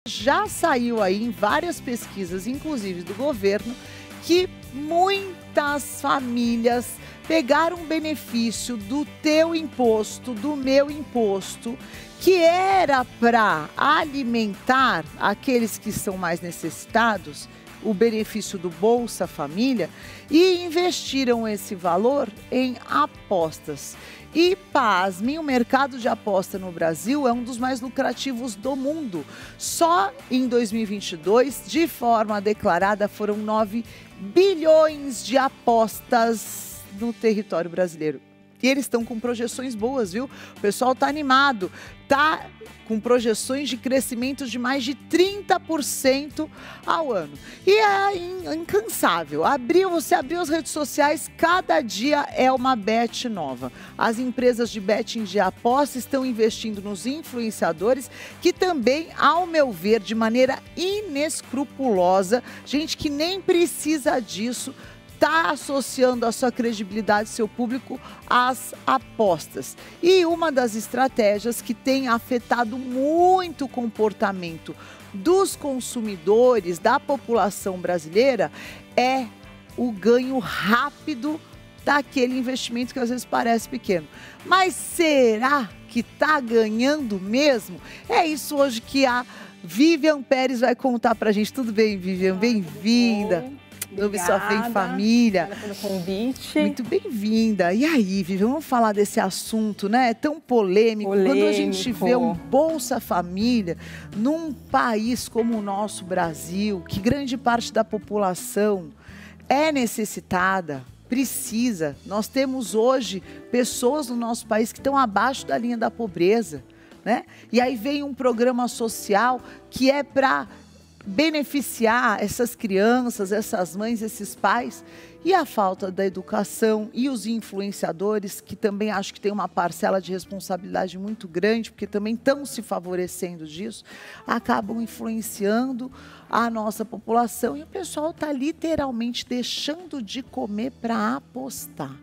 Já saiu aí em várias pesquisas, inclusive do governo, que muitas famílias pegaram benefício do teu imposto, do meu imposto, que era para alimentar aqueles que são mais necessitados, o benefício do Bolsa Família, e investiram esse valor em apostas. E, pasmem, o mercado de aposta no Brasil é um dos mais lucrativos do mundo. Só em 2022, de forma declarada, foram 9 bilhões de apostas no território brasileiro. E eles estão com projeções boas, viu? O pessoal está animado, está com projeções de crescimento de mais de 30% ao ano. E é incansável. Você abriu as redes sociais, cada dia é uma bet nova. As empresas de betting de aposta estão investindo nos influenciadores, que também, ao meu ver, de maneira inescrupulosa, gente que nem precisa disso, está associando a sua credibilidade, seu público, às apostas. E uma das estratégias que tem afetado muito o comportamento dos consumidores, da população brasileira, é o ganho rápido daquele investimento que às vezes parece pequeno. Mas será que está ganhando mesmo? É isso hoje que a Vivian Pérez vai contar pra gente. Tudo bem, Vivian? Bem-vinda. Nome Só Vem Família. Pelo convite. Muito bem-vinda. E aí, Vivi, vamos falar desse assunto, né? É tão polêmico. Quando a gente vê um Bolsa Família num país como o nosso Brasil, que grande parte da população é necessitada, precisa. Nós temos hoje pessoas no nosso país que estão abaixo da linha da pobreza, né? E aí vem um programa social que é para beneficiar essas crianças, essas mães, esses pais, e a falta da educação e os influenciadores, que também acho que tem uma parcela de responsabilidade muito grande, porque também estão se favorecendo disso, acabam influenciando a nossa população, e o pessoal está literalmente deixando de comer para apostar.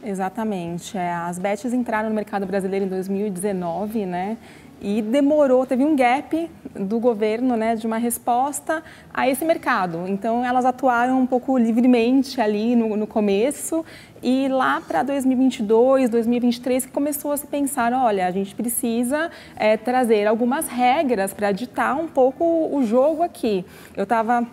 Exatamente. As bets entraram no mercado brasileiro em 2019, né? E demorou, teve um gap do governo, né, de uma resposta a esse mercado. Então, elas atuaram um pouco livremente ali no começo, e lá para 2022, 2023, que começou a se pensar, olha, a gente precisa trazer algumas regras para ditar um pouco o jogo aqui. Eu estava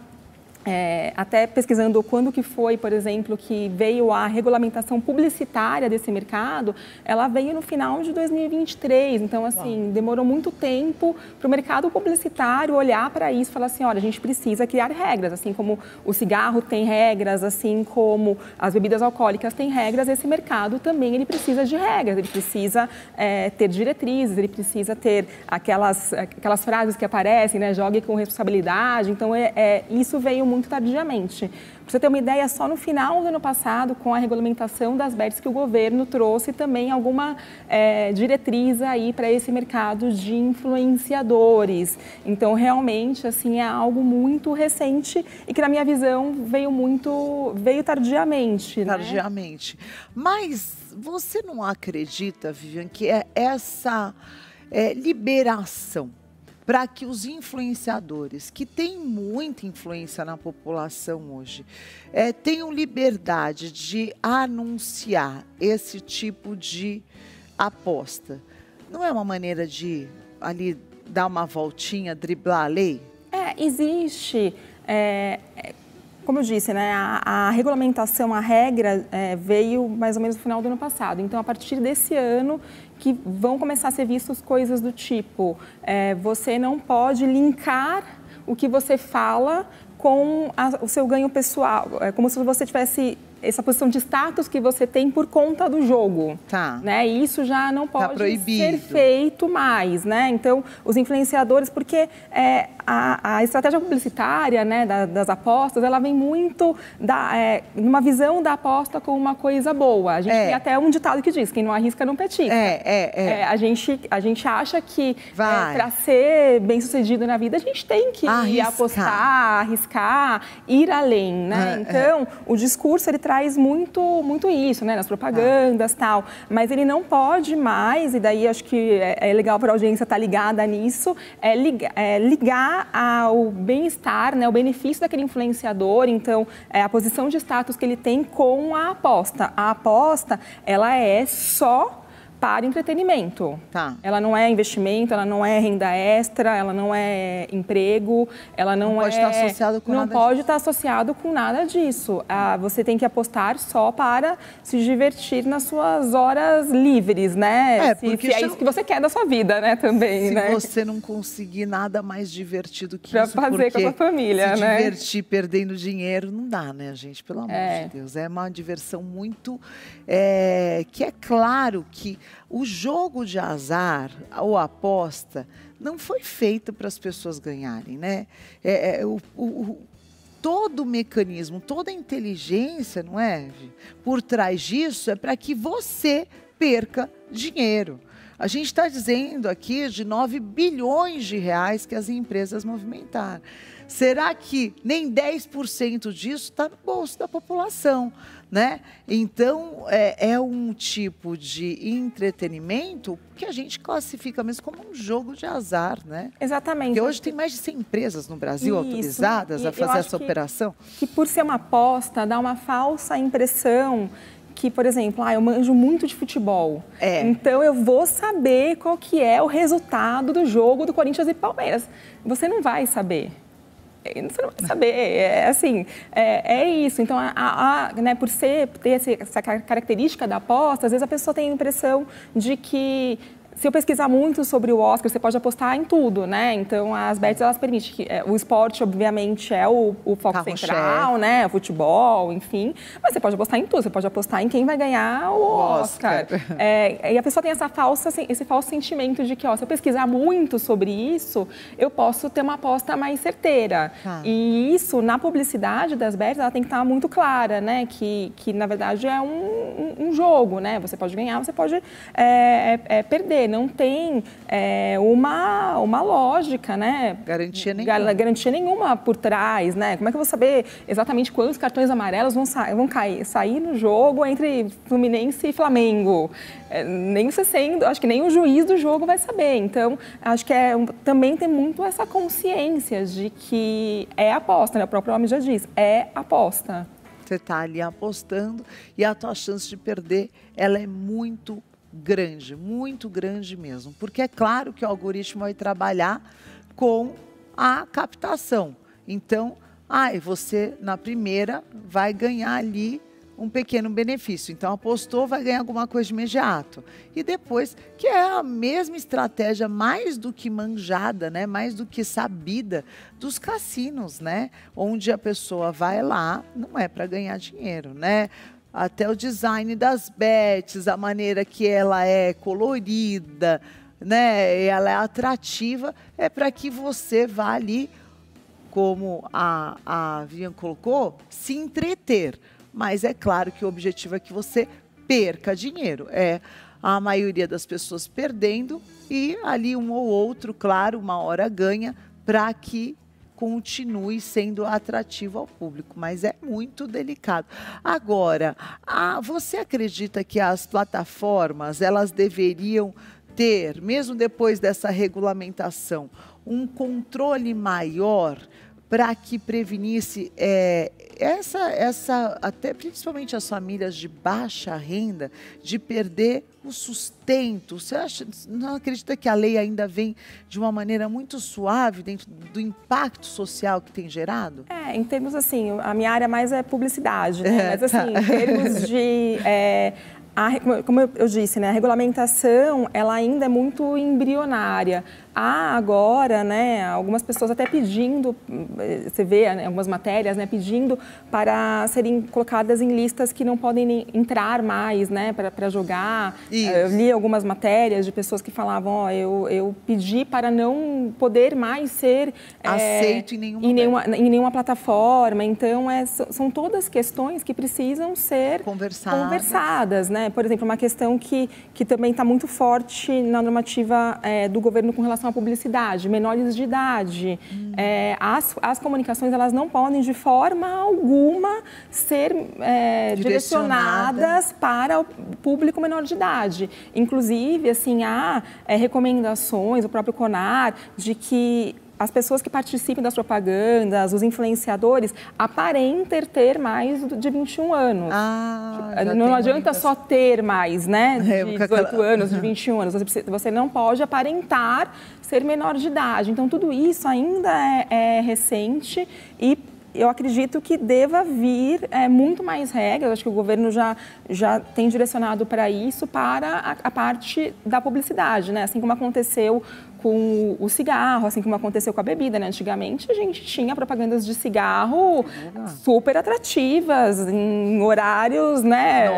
até pesquisando quando que foi, por exemplo, que veio a regulamentação publicitária desse mercado, ela veio no final de 2023, então assim, demorou muito tempo para o mercado publicitário olhar para isso e falar assim, olha, a gente precisa criar regras, assim como o cigarro tem regras, assim como as bebidas alcoólicas têm regras, esse mercado também ele precisa de regras, ele precisa ter diretrizes, ele precisa ter aquelas frases que aparecem, né, jogue com responsabilidade, então isso veio muito tardiamente. Para você ter uma ideia, só no final do ano passado, com a regulamentação das bets, que o governo trouxe também alguma diretriz aí para esse mercado de influenciadores. Então, realmente, assim, é algo muito recente e que, na minha visão, veio tardiamente. Tardiamente. Né? Mas você não acredita, Vivian, que essa liberação para que os influenciadores, que têm muita influência na população hoje, tenham liberdade de anunciar esse tipo de aposta, não é uma maneira de ali dar uma voltinha, driblar a lei? Existe. Como eu disse, né, a regulamentação, a regra veio mais ou menos no final do ano passado. Então, a partir desse ano, que vão começar a ser vistas coisas do tipo, você não pode linkar o que você fala com o seu ganho pessoal. É como se você tivesse essa posição de status que você tem por conta do jogo. Tá. Né? E isso já não pode proibido. ser feito mais, né? Então, os influenciadores, porque a estratégia publicitária, né, das apostas, ela vem muito numa visão da aposta como uma coisa boa. A gente tem até um ditado que diz, quem não arrisca não petica. A gente acha que para ser bem sucedido na vida, a gente tem que apostar, arriscar, ir além, né? Então, o discurso, ele traz traz muito isso, né, nas propagandas e tal, mas ele não pode mais, e daí acho que é legal para a audiência estar ligada nisso, ligar ao bem-estar, né, o benefício daquele influenciador, então a posição de status que ele tem com a aposta. A aposta, ela é só para entretenimento. Tá. Ela não é investimento, ela não é renda extra, ela não é emprego, ela não pode estar associado com não pode estar associado com nada disso. Você tem que apostar só para se divertir nas suas horas livres, né? Se é isso que você quer da sua vida, né? Também, se você não conseguir nada mais divertido que pra isso, fazer com a sua família, se né? divertir perdendo dinheiro não dá, né, gente? Pelo amor de Deus. É uma diversão muito... que é claro que o jogo de azar ou aposta não foi feito para as pessoas ganharem, né? Todo o mecanismo, toda a inteligência, não é? Por trás disso é para que você perca dinheiro. A gente está dizendo aqui de 9 bilhões de reais que as empresas movimentaram. Será que nem 10% disso está no bolso da população, né? Então, é um tipo de entretenimento que a gente classifica mesmo como um jogo de azar, né? Exatamente. Porque hoje tem mais de 100 empresas no Brasil autorizadas a fazer essa operação. Que por ser uma aposta, dá uma falsa impressão que, por exemplo, eu manjo muito de futebol, então eu vou saber qual que é o resultado do jogo do Corinthians e Palmeiras. Você não vai saber. Você não vai saber, é isso. Então, né, por ter essa característica da aposta, às vezes a pessoa tem a impressão de que se eu pesquisar muito sobre o Oscar, você pode apostar em tudo, né? Então, as bets, elas permitem que o esporte, obviamente, é o foco central, né? O futebol, enfim. Mas você pode apostar em tudo. Você pode apostar em quem vai ganhar o Oscar. E a pessoa tem esse falso sentimento de que, se eu pesquisar muito sobre isso, eu posso ter uma aposta mais certeira. E isso, na publicidade das bets, ela tem que estar muito clara, né? Que na verdade, é um jogo, né? Você pode ganhar, você pode perder. Não tem uma lógica, né? Garantia nenhuma. Garantia nenhuma por trás, né? Como é que eu vou saber exatamente quantos cartões amarelos vão sair no jogo entre Fluminense e Flamengo? Nem você acho que nem o juiz do jogo vai saber. Então, acho que também tem muito essa consciência de que é aposta, né? O próprio nome já diz, é aposta. Você está ali apostando e a tua chance de perder, ela é muito grande mesmo, porque é claro que o algoritmo vai trabalhar com a captação. Então, você na primeira vai ganhar ali um pequeno benefício. Então, apostou, vai ganhar alguma coisa de imediato. E depois, que é a mesma estratégia mais do que manjada, né? Mais do que sabida dos cassinos, né? Onde a pessoa vai lá, não é para ganhar dinheiro, né? Até o design das bets, a maneira que ela é colorida, né? Ela é atrativa, é para que você vá ali, como a Vivian colocou, se entreter. Mas é claro que o objetivo é que você perca dinheiro. A maioria das pessoas perdendo e ali um ou outro, claro, uma hora ganha para que continue sendo atrativo ao público, mas é muito delicado. Agora, você acredita que as plataformas, elas deveriam ter, mesmo depois dessa regulamentação, um controle maior para que prevenisse até principalmente as famílias de baixa renda, de perder o sustento? Você não acredita que a lei ainda vem de uma maneira muito suave dentro do impacto social que tem gerado? Em termos assim, a minha área mais é publicidade, né? Mas assim, em termos de... como eu disse, né, a regulamentação ela ainda é muito embrionária. Há agora, né, algumas pessoas até pedindo, você vê algumas matérias, né, pedindo para serem colocadas em listas que não podem entrar mais, né, para jogar. Eu li algumas matérias de pessoas que falavam, eu pedi para não poder mais ser aceito em nenhuma plataforma. Então, são todas questões que precisam ser conversadas, né? Por exemplo, uma questão que também está muito forte na normativa do governo com relação relação à publicidade, menores de idade. As comunicações, elas não podem de forma alguma ser direcionadas para o público menor de idade. Inclusive, assim, há recomendações, o próprio CONAR, de que as pessoas que participem das propagandas, os influenciadores, aparentem ter mais de 21 anos. Não adianta só ter mais, né, de 18 anos, de 21 anos. Você não pode aparentar ser menor de idade. Então, tudo isso ainda é recente e eu acredito que deva vir muito mais regras. Acho que o governo já tem direcionado para isso, para a parte da publicidade, né? Assim como aconteceu com o cigarro, assim como aconteceu com a bebida, né? Antigamente a gente tinha propagandas de cigarro super atrativas, em horários, né?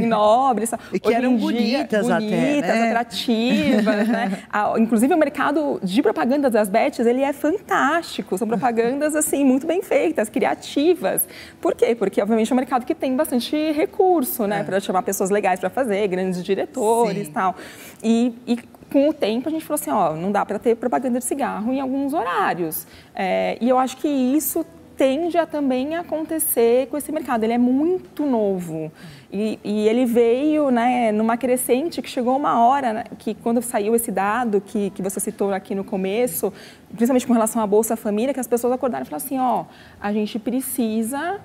Nobres. E que eram bonitas até, né? Atrativas, né? Inclusive o mercado de propagandas das bets, ele é fantástico. São propagandas, assim, muito bem feitas, criativas. Por quê? Porque, obviamente, é um mercado que tem bastante recurso, né? Para chamar pessoas legais para fazer, grandes diretores e tal. E com o tempo, a gente falou assim, ó, não dá para ter propaganda de cigarro em alguns horários. E eu acho que isso tende a também acontecer com esse mercado. Ele é muito novo e ele veio, né, numa crescente que chegou uma hora, né, que quando saiu esse dado que você citou aqui no começo, principalmente com relação à Bolsa Família, que as pessoas acordaram e falaram assim, ó, a gente precisa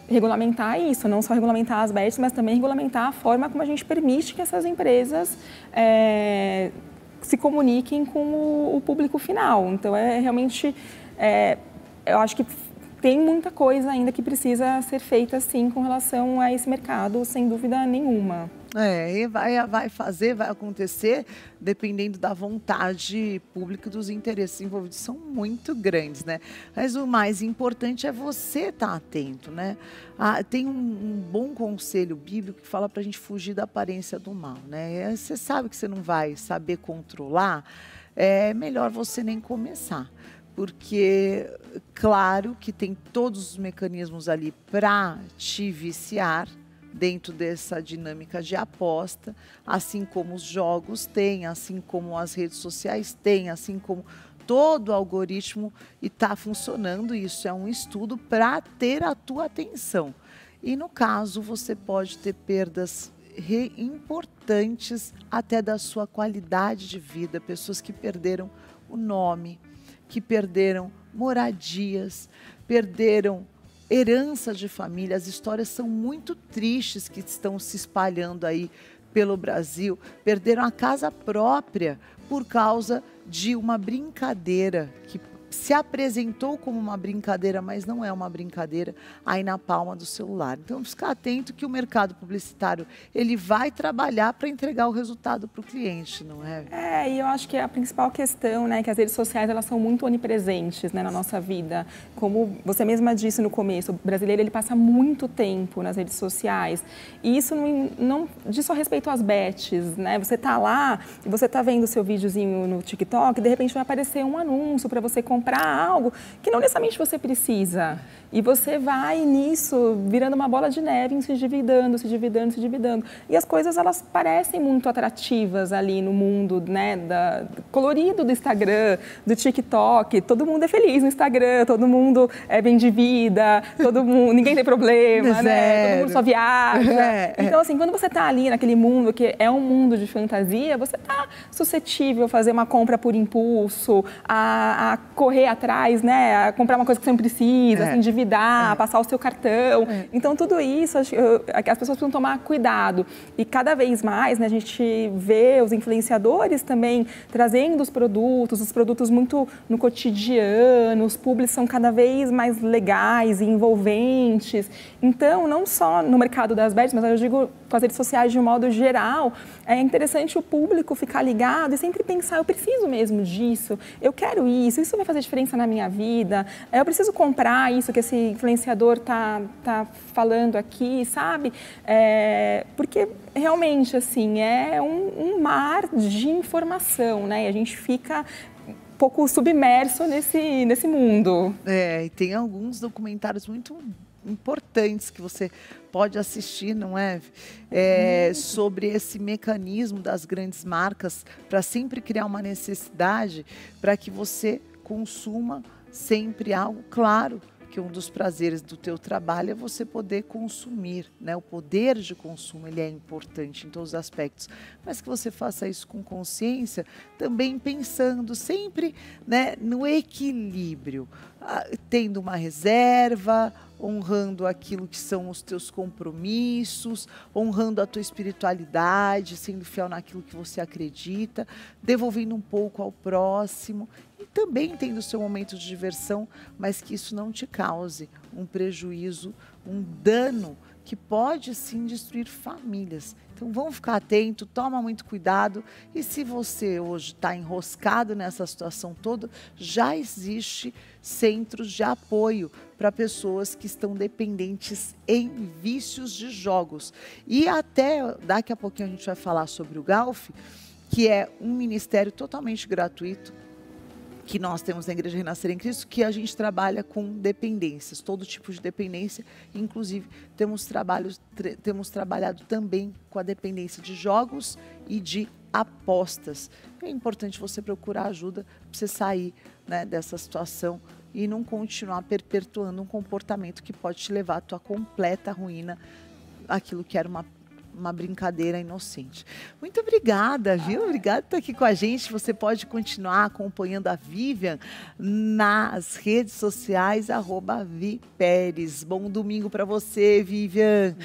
regulamentar isso, não só regulamentar as bets, mas também regulamentar a forma como a gente permite que essas empresas se comuniquem com o público final. Então, realmente, eu acho que tem muita coisa ainda que precisa ser feita, sim, com relação a esse mercado, sem dúvida nenhuma. E vai acontecer dependendo da vontade pública e dos interesses envolvidos. São muito grandes, né? Mas o mais importante é você estar atento, né? Tem um bom conselho bíblico que fala para a gente fugir da aparência do mal, né? Você sabe que você não vai saber controlar, é melhor você nem começar. Porque, claro que tem todos os mecanismos ali para te viciar dentro dessa dinâmica de aposta, assim como os jogos têm, assim como as redes sociais têm, assim como todo o algoritmo está funcionando. Isso é um estudo para ter a tua atenção. E, no caso, você pode ter perdas importantes até da sua qualidade de vida, pessoas que perderam o nome, que perderam moradias, perderam herança de família. As histórias são muito tristes que estão se espalhando aí pelo Brasil. Perderam a casa própria por causa de uma brincadeira que se apresentou como uma brincadeira, mas não é uma brincadeira, aí na palma do celular. Então, ficar atento que o mercado publicitário, ele vai trabalhar para entregar o resultado para o cliente, não é? E eu acho que a principal questão, né, que as redes sociais, elas são muito onipresentes, né, na nossa vida. Como você mesma disse no começo, o brasileiro, ele passa muito tempo nas redes sociais. E isso não diz só respeito às bets, né? Você tá lá e você tá vendo o seu videozinho no TikTok e de repente vai aparecer um anúncio para você comprar algo que não necessariamente você precisa. E você vai nisso virando uma bola de neve, se endividando. E as coisas, elas parecem muito atrativas ali no mundo, né, colorido do Instagram, do TikTok. Todo mundo é feliz no Instagram, todo mundo é bem de vida, ninguém tem problema, né? Todo mundo só viaja. Então, assim, quando você está ali naquele mundo que é um mundo de fantasia, você está suscetível a fazer uma compra por impulso, a correr atrás, né? A comprar uma coisa que você não precisa, se endividar, passar o seu cartão. Então, tudo isso, as pessoas precisam tomar cuidado. E cada vez mais, né, a gente vê os influenciadores também trazendo os produtos muito no cotidiano, os publis são cada vez mais legais e envolventes. Então, não só no mercado das bets, mas eu digo com as redes sociais de um modo geral, é interessante o público ficar ligado e sempre pensar, eu preciso mesmo disso, eu quero isso vai fazer diferença na minha vida, eu preciso comprar isso que esse influenciador tá falando aqui, sabe? Porque realmente, assim, é um mar de informação, né? E a gente fica um pouco submerso nesse mundo. E tem alguns documentários muito importantes que você pode assistir, não é? Sobre esse mecanismo das grandes marcas para sempre criar uma necessidade para que você consuma sempre algo. Claro que um dos prazeres do teu trabalho é você poder consumir, né? O poder de consumo, ele é importante em todos os aspectos, mas que você faça isso com consciência, também pensando sempre, né, no equilíbrio, tendo uma reserva, honrando aquilo que são os teus compromissos, honrando a tua espiritualidade, sendo fiel naquilo que você acredita, devolvendo um pouco ao próximo e também tendo o seu momento de diversão, mas que isso não te cause um prejuízo, um dano que pode sim destruir famílias. Então vamos ficar atento, toma muito cuidado e se você hoje está enroscado nessa situação toda, já existe centros de apoio para pessoas que estão dependentes em vícios de jogos. E até daqui a pouquinho a gente vai falar sobre o GALF, que é um ministério totalmente gratuito, que nós temos na Igreja Renascer em Cristo, que a gente trabalha com dependências, todo tipo de dependência, inclusive temos trabalhado também com a dependência de jogos e de apostas. É importante você procurar ajuda para você sair, né, dessa situação e não continuar perpetuando um comportamento que pode te levar à tua completa ruína, aquilo que era uma brincadeira inocente. Muito obrigada, viu? Obrigada por estar aqui com a gente. Você pode continuar acompanhando a Vivian nas redes sociais, @ViPeres. Bom domingo para você, Vivian.